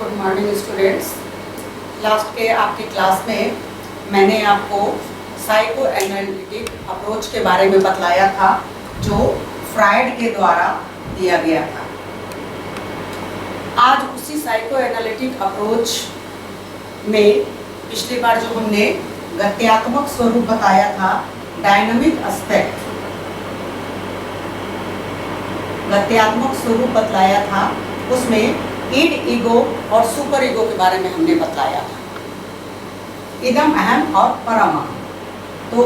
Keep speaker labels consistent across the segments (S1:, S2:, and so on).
S1: Good morning students. Last के आपकी class में मैंने आपको साइको एनालिटिक अप्रोच के बारे में बतलाया था जो फ्रायड के द्वारा दिया गया था। आज उसी साइको एनालिटिक अप्रोच में पिछली बार जो हमने गत्यात्मक स्वरूप बताया था, डायनामिक एस्पेक्ट, गत्यात्मक स्वरूप बतलाया था, उसमें ईड ईगो और सुपर ईगो के बारे में हमने बतलाया था। इदम अहम और परम। तो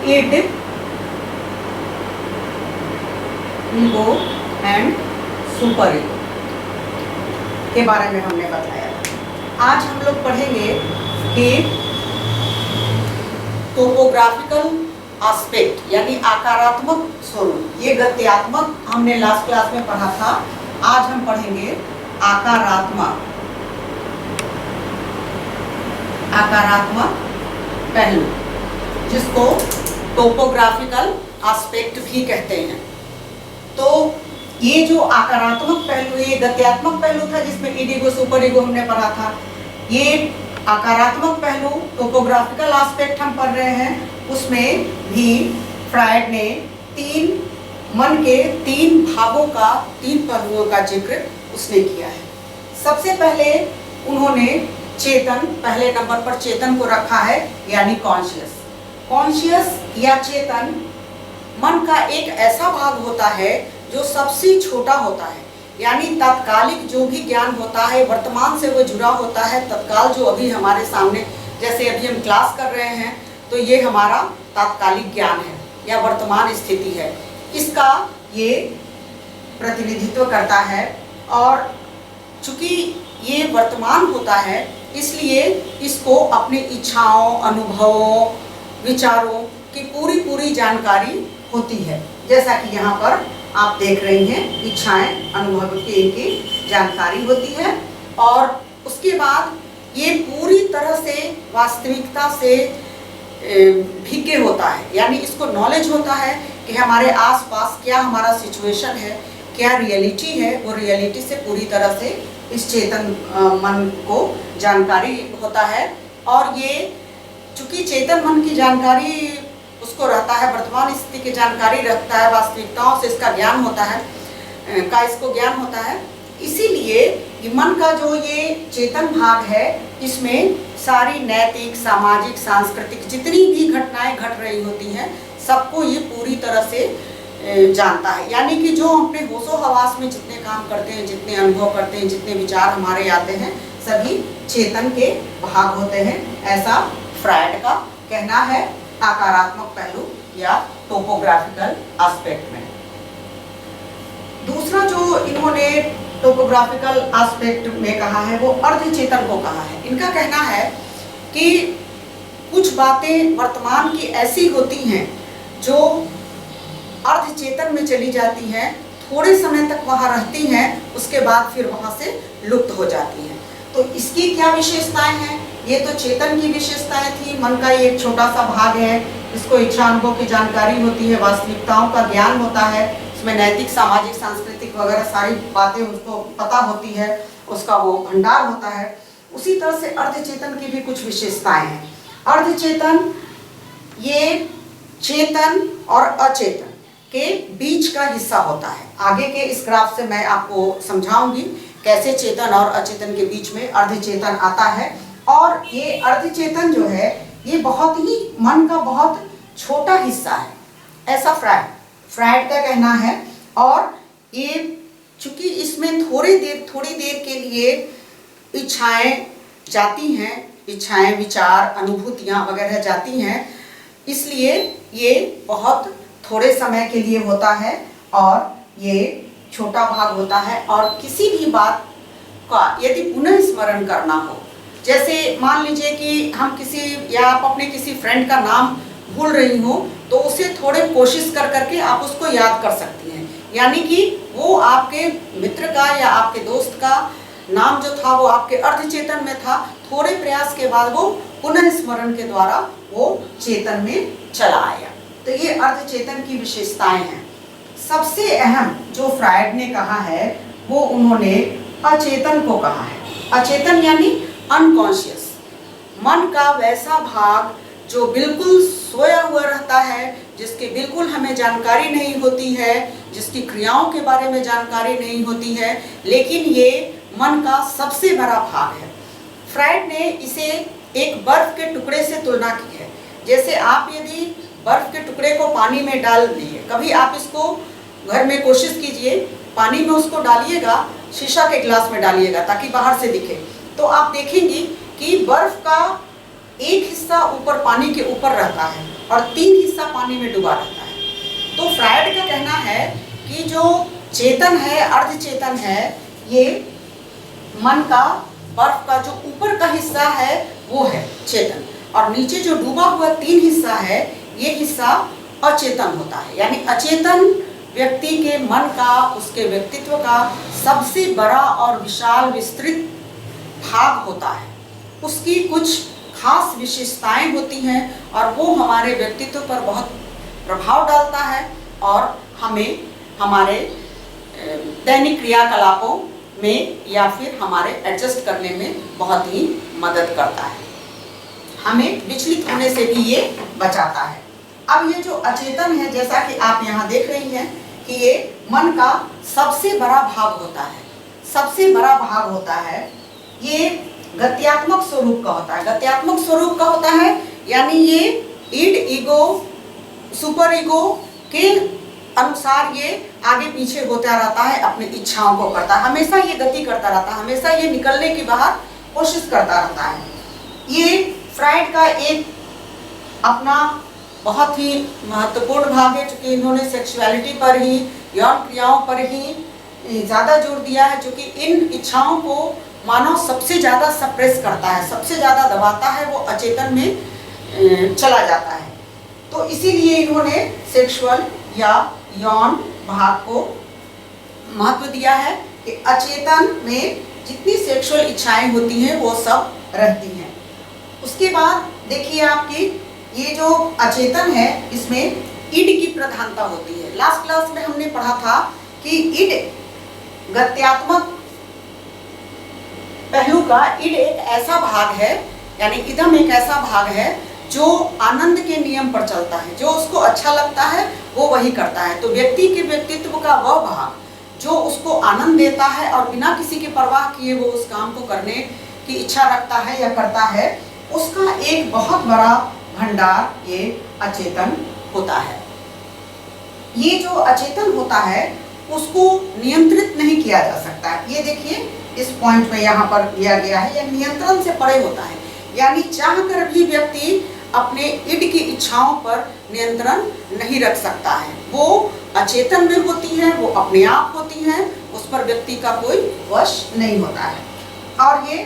S1: ईड ईगो एंड सुपर ईगो के बारे में हमने बताया था। आज हम लोग पढ़ेंगे कि टोपोग्राफिकल एस्पेक्ट यानी आकारात्मक स्वरूप। ये गत्यात्मक हमने लास्ट क्लास में पढ़ा था। आज हम पढ़ेंगे आकारात्मक पहलू, जिसको टोपोग्राफिकल एस्पेक्ट भी कहते हैं। तो ये जो आकारात्मक पहलू, ये गत्यात्मक पहलू था जिसमें ईड ईगो सुपर ईगो हमने पढ़ा था। ये आकारात्मक पहलू टोपोग्राफिकल एस्पेक्ट हम पढ़ रहे हैं। उसमें भी फ्रायड ने मन के तीन भागों का, तीन पहलुओं का जिक्र उसने किया है। सबसे पहले उन्होंने चेतन, पहले नंबर पर चेतन को रखा है, यानी कॉन्शियस या चेतन मन का एक ऐसा भाग होता है जो सबसे छोटा होता है, यानी तात्कालिक जो भी ज्ञान होता है वर्तमान से वो जुड़ा होता है। तत्काल जो अभी हमारे सामने, जैसे अभी हम क्लास कर रहे हैं, तो ये हमारा तात्कालिक ज्ञान है या वर्तमान स्थिति है, इसका ये प्रतिनिधित्व करता है। और चूंकि ये वर्तमान होता है, इसलिए इसको अपनी इच्छाओं, अनुभवों, विचारों की पूरी जानकारी होती है। जैसा कि यहाँ पर आप देख रही हैं, इच्छाएं, अनुभव की इनकी जानकारी होती है। और उसके बाद ये पूरी तरह से वास्तविकता से भिगे होता है, यानी इसको नॉलेज होता है कि हमारे आसपास क्या हमारा सिचुएशन है, क्या रियलिटी है। वो रियलिटी से पूरी तरह से इस चेतन मन को जानकारी होता है। और ये चूंकि चेतन मन की जानकारी उसको रहता है, वर्तमान स्थिति की जानकारी रखता है, वास्तविकताओं से इसका ज्ञान होता है, इसको ज्ञान होता है। इसीलिए ये मन का जो ये चेतन भाग है, इसमें सारी नैतिक, सामाजिक, सांस्कृतिक जितनी भी घटनाएं घट रही होती हैं, सबको ये पूरी तरह से जानता है। यानी कि जो अपने होशो हवास में जितने काम करते हैं, जितने अनुभव करते हैं, जितने विचार हमारे आते हैं, सभी चेतन के भाग होते हैं, ऐसा फ्रायड का कहना है आकारात्मक पहलू या टोपोग्राफिकल एस्पेक्ट में। दूसरा जो इन्होंने टोपोग्राफिकल एस्पेक्ट में कहा है, वो अर्धचेतन को कहा है। इनका कहना है कि कुछ बातें वर्तमान की ऐसी होती हैं जो अर्धचेतन में चली जाती हैं, थोड़े समय तक वहाँ रहती हैं, उसके बाद फिर वहाँ से लुप्त हो जाती हैं। तो इसकी क्या विशेषताएं हैं? ये तो चेतन की विशेषताएं थी। मन का ये एक छोटा सा भाग है, इसको इच्छा, अनुभव की जानकारी होती है, वास्तविकताओं का ज्ञान होता है, इसमें नैतिक, सामाजिक, सांस्कृतिक वगैरह सारी बातें उसको पता होती है, उसका वो भंडार होता है। उसी तरह से अर्धचेतन की भी कुछ विशेषताएं हैं। अर्धचेतन ये चेतन और अचेतन के बीच का हिस्सा होता है। आगे के इस ग्राफ से मैं आपको समझाऊंगी कैसे चेतन और अचेतन के बीच में अर्धचेतन आता है। और ये अर्धचेतन जो है, ये बहुत ही मन का बहुत छोटा हिस्सा है, ऐसा फ्रायड का कहना है। और ये चूंकि इसमें थोड़ी देर के लिए इच्छाएं जाती हैं, इच्छाएं, विचार, अनुभूतियां वगैरह जाती हैं, इसलिए ये बहुत थोड़े समय के लिए होता है और ये छोटा भाग होता है। और किसी भी बात का यदि पुनः स्मरण करना हो, जैसे मान लीजिए कि हम किसी, या आप अपने किसी फ्रेंड का नाम भूल रही हो, तो उसे थोड़े कोशिश कर करके आप उसको याद कर सकती हैं। यानी कि वो आपके मित्र का या आपके दोस्त का नाम जो था वो आपके अर्धचेतन में था, थोड़े प्रयास के बाद वो पुनः स्मरण के द्वारा वो चेतन में चला आया। तो ये अर्धचेतन की विशेषताएं हैं। सबसे अहम जो फ्रायड ने कहा है वो उन्होंने अचेतन को कहा है। अचेतन यानी अनकॉन्शियस, मन का वैसा भाग जो बिल्कुल सोया हुआ रहता है, जिसकी बिल्कुल हमें जानकारी नहीं होती है, जिसकी क्रियाओं के बारे में जानकारी नहीं होती है, लेकिन ये मन का सबसे बड़ा भाग है। फ्राइड ने इसे एक बर्फ के टुकड़े से तुलना की है। जैसे आप यदि बर्फ के टुकड़े को पानी में डाल दिए, कभी आप इसको घर में कोशिश कीजिए, पानी में उसको डालिएगा, शीशा के गिलास में डालिएगा ताकि बाहर से दिखे, तो आप देखेंगे कि बर्फ का एक हिस्सा ऊपर पानी के ऊपर रहता है और 3 हिस्सा पानी में डूबा रहता है। तो फ्राइड का कहना है कि जो चेतन है, अर्ध चेतन है, ये मन का बर्फ का जो ऊपर का हिस्सा है वो है चेतन, और नीचे जो डूबा हुआ 3 हिस्सा है, ये हिस्सा अचेतन होता है। यानी अचेतन व्यक्ति के मन का, उसके व्यक्तित्व का सबसे बड़ा और विशाल विस्तृत भाग होता है। उसकी कुछ खास विशेषताएं होती हैं और वो हमारे व्यक्तित्व पर बहुत प्रभाव डालता है और हमें हमारे दैनिक क्रियाकलापों में या फिर हमारे एडजस्ट करने में बहुत ही मदद करता है, हमें विचलित होने से भी ये बचाता है। अब ये जो अचेतन है, जैसा कि आप यहाँ देख रही हैं कि ये मन का सबसे बड़ा भाग होता है, सबसे बड़ा भाग होता है। ये गत्यात्मक स्वरूप का होता है। गत्यात्मक स्वरूप का होता है यानी ये ईड, ईगो, सुपर ईगो के अनुसार ये आगे पीछे होता रहता है, अपनी इच्छाओं को करता है, हमेशा ये गति करता रहता है, हमेशा ये निकलने की बाहर कोशिश करता रहता है। ये फ्राइड का एक अपना बहुत ही महत्वपूर्ण भाग है, चूँकि इन्होंने सेक्सुअलिटी पर ही, यौन क्रियाओं पर ही ज़्यादा जोर दिया है, क्योंकि इन इच्छाओं को मानव सबसे ज़्यादा सप्रेस करता है, सबसे ज़्यादा दबाता है, वो अचेतन में चला जाता है। तो इसीलिए इन्होंने सेक्सुअल या यौन भाग को महत्व दिया है कि अचेतन में जितनी सेक्सुअल इच्छाएं होती हैं वो सब रहती हैं। उसके बाद देखिए आपकी ये जो अचेतन है, इसमें ईड की प्रधानता होती है। लास्ट क्लास में हमने पढ़ा था कि ईड गत्यात्मक पहलू का, ईड एक ऐसा भाग है, यानी इदम एक ऐसा भाग है जो आनंद के नियम पर चलता है, जो उसको अच्छा लगता है वो वही करता है। तो व्यक्ति के व्यक्तित्व का वह भाग जो उसको आनंद देता है और बिना किसी की परवाह किए वो उस काम को करने की इच्छा रखता है या करता है, उसका एक बहुत बड़ा भंडार ये अचेतन होता है। ये जो अचेतन होता है उसको नियंत्रित नहीं किया जा सकता है। ये देखिए इस पॉइंट में यहाँ पर दिया गया है, यह नियंत्रण से परे होता है, यानी चाहकर भी व्यक्ति अपने ईड की इच्छाओं पर नियंत्रण नहीं रख सकता है। वो अचेतन में होती है, वो अपने आप होती हैं, उस पर व्यक्ति का कोई वश नहीं होता है। और ये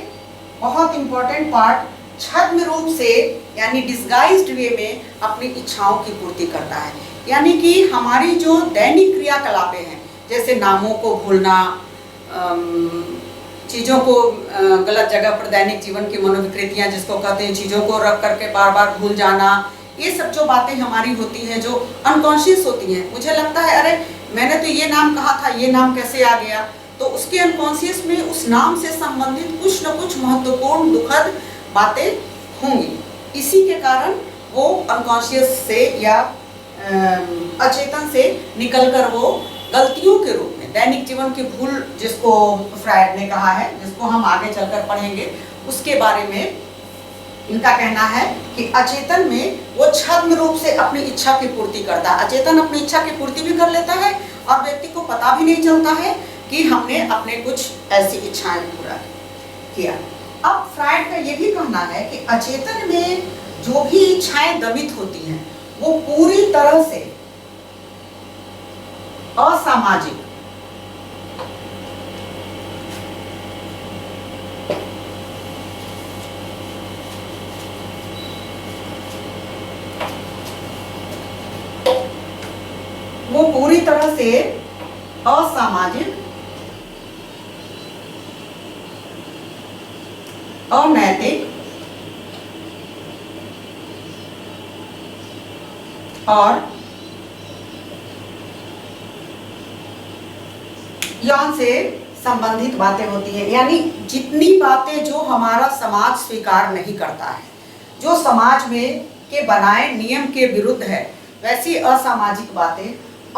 S1: बहुत इंपॉर्टेंट पार्ट, छद्म रूप से यानी डिस्गाइज्ड वे में अपनी इच्छाओं की पूर्ति करता है। यानी कि हमारी जो दैनिक क्रियाकलापें हैं, जैसे नामों को भूलना, चीज़ों को गलत जगह पर, दैनिक जीवन की मनोविकृतियाँ जिसको कहते हैं, चीज़ों को रख करके बार बार भूल जाना, ये सब जो बातें हमारी होती हैं जो अनकॉन्शियस होती हैं, मुझे लगता है अरे मैंने तो ये नाम कहा था, ये नाम कैसे आ गया, तो उसके अनकॉन्शियस में उस नाम से संबंधित कुछ न कुछ महत्वपूर्ण दुखद बातें होंगी। इसी के कारण वो अनकॉन्शियस से या अचेतन से निकलकर वो गलतियों के रूप में, दैनिक जीवन की भूल जिसको फ्रायड ने कहा है, जिसको हम आगे चलकर पढ़ेंगे, उसके बारे में इनका कहना है कि अचेतन में वो छद्म रूप से अपनी इच्छा की पूर्ति करता है। अचेतन अपनी इच्छा की पूर्ति भी कर लेता है और व्यक्ति को पता भी नहीं चलता है कि हमने अपने कुछ ऐसी इच्छाएं पूरा किया। अब फ्रायड का ये भी कहना है कि अचेतन में जो भी इच्छाएं दमित होती हैं वो पूरी तरह से असामाजिक, वो पूरी तरह से असामाजिक, अनैतिक और यौन से संबंधित बातें होती हैं, यानी जितनी बातें जो हमारा समाज स्वीकार नहीं करता है, जो समाज में के बनाए नियम के विरुद्ध है, वैसी असामाजिक बातें,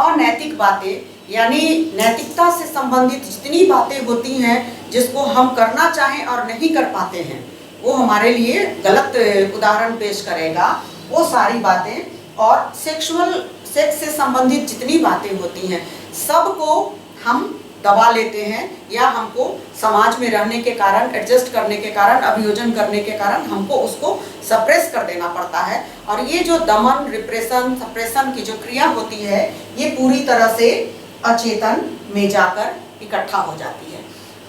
S1: अनैतिक बातें, यानी नैतिकता से संबंधित जितनी बातें होती हैं जिसको हम करना चाहें और नहीं कर पाते हैं, वो हमारे लिए गलत उदाहरण पेश करेगा, वो सारी बातें, और सेक्स से संबंधित जितनी बातें होती हैं सबको हम दबा लेते हैं, या हमको समाज में रहने के कारण, एडजस्ट करने के कारण, अभियोजन करने के कारण हमको उसको सप्रेस कर देना पड़ता है। और ये जो दमन, रिप्रेशन, सप्रेशन की जो क्रिया होती है, ये पूरी तरह से अचेतन में जाकर इकट्ठा हो जाती है।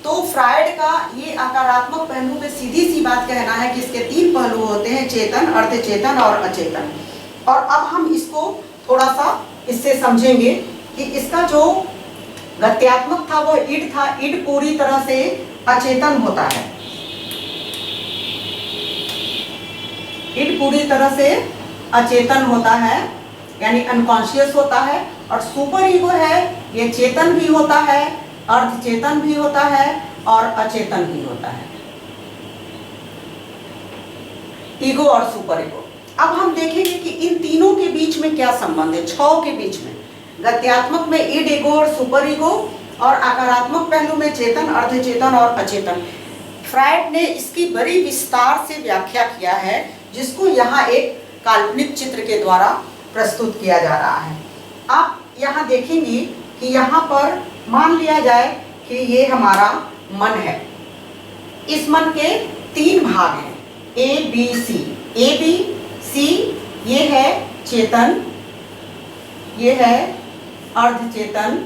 S1: तो फ्रायड का ये आकारात्मक पहलू में सीधी सी बात कहना है कि इसके 3 पहलू होते हैं, चेतन, अर्धचेतन और अचेतन। और अब हम इसको थोड़ा सा इससे समझेंगे कि इसका जो गत्यात्मक था वो ईड था। ईड पूरी तरह से अचेतन होता है, ईड पूरी तरह से अचेतन होता है, यानी अनकॉन्शियस होता है। और सुपर ईगो है, ये चेतन भी होता है, अर्धचेतन भी होता है और अचेतन भी होता है, ईगो और सुपर ईगो। अब हम देखेंगे कि इन तीनों के बीच में क्या संबंध है, 6 के बीच में, गत्यात्मक में ईड, ईगो और सुपर ईगो, और आकारात्मक पहलू में चेतन, अर्धचेतन और अचेतन। फ्रायड ने इसकी बड़ी विस्तार से व्याख्या किया है, जिसको यहाँ एक काल्पनिक चित्र के द्वारा प्रस्तुत किया जा रहा है। आप यहाँ देखेंगे कि यहाँ पर मान लिया जाए कि ये हमारा मन है। इस मन के 3 भाग हैं, A B C. A B C ये है चेतन, ये है अर्धचेतन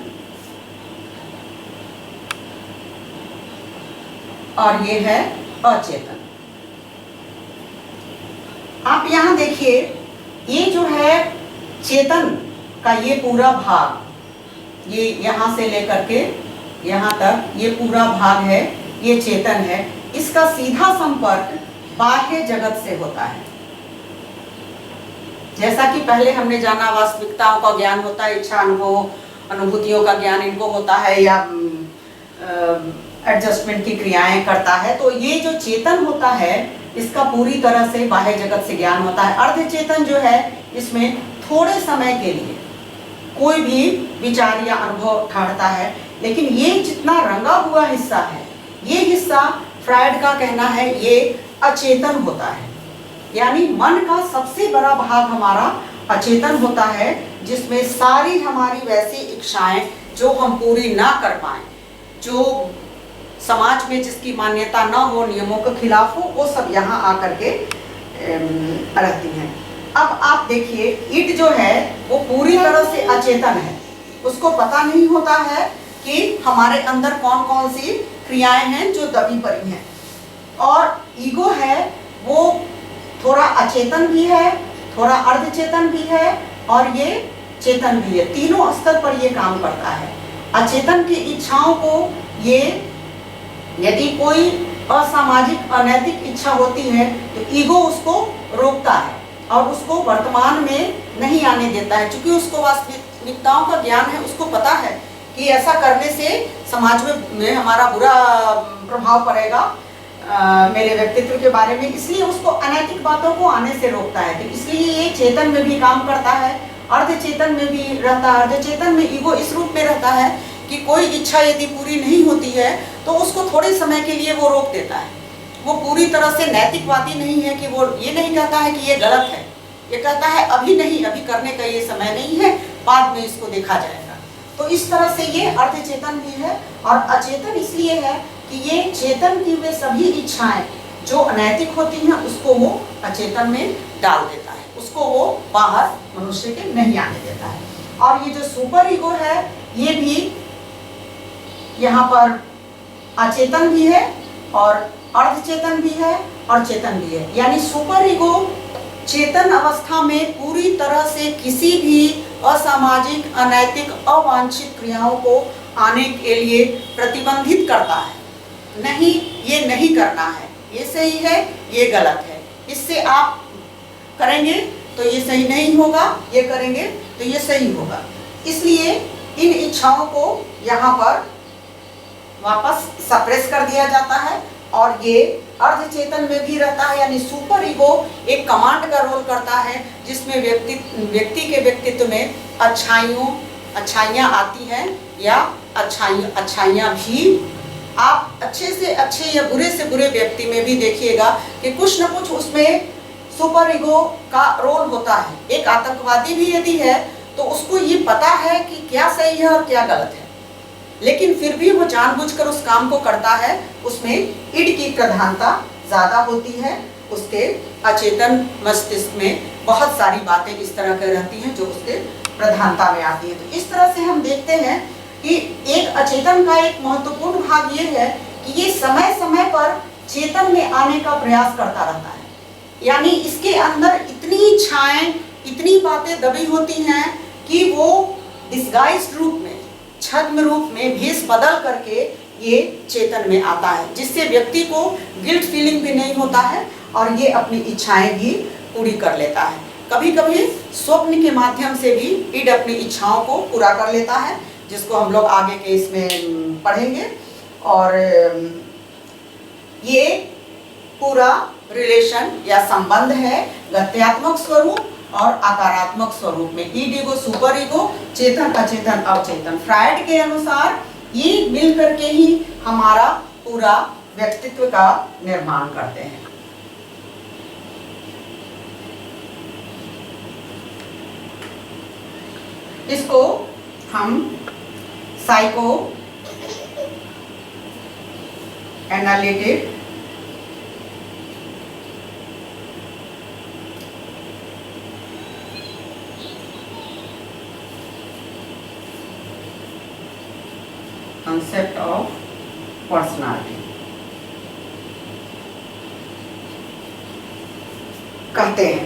S1: और ये है अचेतन। आप यहाँ देखिए, ये जो है चेतन का ये पूरा भाग, ये यहाँ से लेकर के यहाँ तक ये पूरा भाग है, ये चेतन है। इसका सीधा संपर्क बाह्य जगत से होता है। जैसा कि पहले हमने जाना, वास्तविकताओं का ज्ञान होता है, इच्छा, अनुभव, अनुभूतियों का ज्ञान इनको होता है, या एडजस्टमेंट की क्रियाएं करता है। तो ये जो चेतन होता है, इसका पूरी तरह से बाह्य जगत से ज्ञान होता है। अर्धचेतन जो है, इसमें थोड़े समय के लिए कोई भी विचार या अनुभव ठहरता है, लेकिन ये जितना रंगा हुआ हिस्सा है, ये हिस्सा फ्रायड का कहना है ये अचेतन होता है। यानी मन का सबसे बड़ा भाग हमारा अचेतन होता है, जिसमें सारी हमारी वैसी इच्छाएं जो हम पूरी ना कर पाए, जो समाज में जिसकी मान्यता ना हो, नियमों के खिलाफ हो, वो सब यहाँ आकर के रहती हैं। अब आप देखिए, ईड जो है वो पूरी तरह से अचेतन है, उसको पता नहीं होता है कि हमारे अंदर कौन कौन सी क्रियाएं हैं जो दबी पड़ी हैं। और ईगो है वो थोड़ा अचेतन भी है, थोड़ा अर्धचेतन भी है और ये चेतन भी है। तीनों स्तर पर ये काम करता है। अचेतन की इच्छाओं को ये, यदि कोई असामाजिक अनैतिक इच्छा होती है तो ईगो उसको रोकता है और उसको वर्तमान में नहीं आने देता है, क्योंकि उसको वास्तविकताओं का ज्ञान है। उसको पता है कि ऐसा करने से समाज में हमारा बुरा प्रभाव पड़ेगा मेरे व्यक्तित्व के बारे में, इसलिए उसको अनैतिक बातों को आने से रोकता है। तो इसलिए ये चेतन में भी काम करता है, अर्धचेतन में भी रहता है। अर्धचेतन में ईगो इस रूप में रहता है कि कोई इच्छा यदि पूरी नहीं होती है तो उसको थोड़े समय के लिए वो रोक देता है। वो पूरी तरह से नैतिकवादी नहीं है कि वो ये नहीं कहता है कि ये गलत है, ये कहता है अभी नहीं, अभी करने का ये समय नहीं है, बाद में इसको देखा जाएगा। तो इस तरह से ये अर्धचेतन भी है। और अचेतन इसलिए है कि ये चेतन की वे सभी इच्छाएं जो अनैतिक होती हैं उसको वो अचेतन में डाल देता है, उसको वो बाहर मनुष्य के नहीं आने देता है। और ये जो सुपर ईगो है ये भी यहाँ पर अचेतन भी है और अर्धचेतन भी है और चेतन भी है। यानी सुपर ईगो चेतन अवस्था में पूरी तरह से किसी भी असामाजिक, अनैतिक, अवांछित क्रियाओं को आने के लिए प्रतिबंधित करता है। नहीं, ये नहीं करना है, ये सही है, ये गलत है, इससे आप करेंगे तो ये सही नहीं होगा, ये करेंगे तो ये सही होगा। इसलिए इन इच्छाओं को यहाँ पर वापस सप्रेस कर दिया जाता है और ये अर्ध चेतन में भी रहता है, यानी सुपर ईगो एक कमांड का रोल करता है जिसमें व्यक्ति के व्यक्तित्व में अच्छाइयाँ आती हैं या अच्छाइयाँ भी आप अच्छे से अच्छे या बुरे से बुरे व्यक्ति में भी देखिएगा कि कुछ न कुछ उसमें सुपर ईगो का रोल होता है। एक आतंकवादी भी यदि है तो उसको ये पता है कि क्या सही है और क्या गलत है, लेकिन फिर भी वो जानबूझकर उस काम को करता है। उसमें ईड की प्रधानता ज़्यादा होती है, उसके अचेतन मस्तिष्क में बहुत सारी बातें इस तरह की रहती हैं जो उसके प्रधानता में आती है। तो इस तरह से हम देखते हैं कि एक अचेतन का एक महत्वपूर्ण भाग ये है कि ये समय समय पर चेतन में आने का प्रयास करता रहता है, यानी इसके अंदर इतनी इच्छाएं, इतनी बातें दबी होती हैं कि वो डिस्गाइज्ड रूप में, छद्म रूप में भेष बदल करके ये चेतन में आता है, जिससे व्यक्ति को गिल्ट फीलिंग भी नहीं होता है और ये अपनी इच्छाएं भी पूरी कर लेता है। कभी कभी स्वप्न के माध्यम से भी ईड अपनी इच्छाओं को पूरा कर लेता है, जिसको हम लोग आगे के इसमें पढ़ेंगे। और ये पूरा रिलेशन या संबंध है गत्यात्मक स्वरूप और आकारात्मक स्वरूप में। ईड ईगो, सुपर ईगो, चेतन अचेतन अवचेतन। फ्रायड के अनुसार ये मिल करके ही हमारा पूरा व्यक्तित्व का निर्माण करते हैं। इसको हम psycho analytic concept of personality कहते हैं,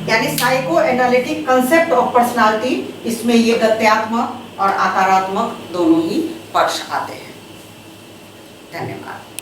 S1: यानी psycho analytic concept of personality. इसमें ये गत्यात्मक और आकारात्मक दोनों ही पक्ष आते हैं। धन्यवाद।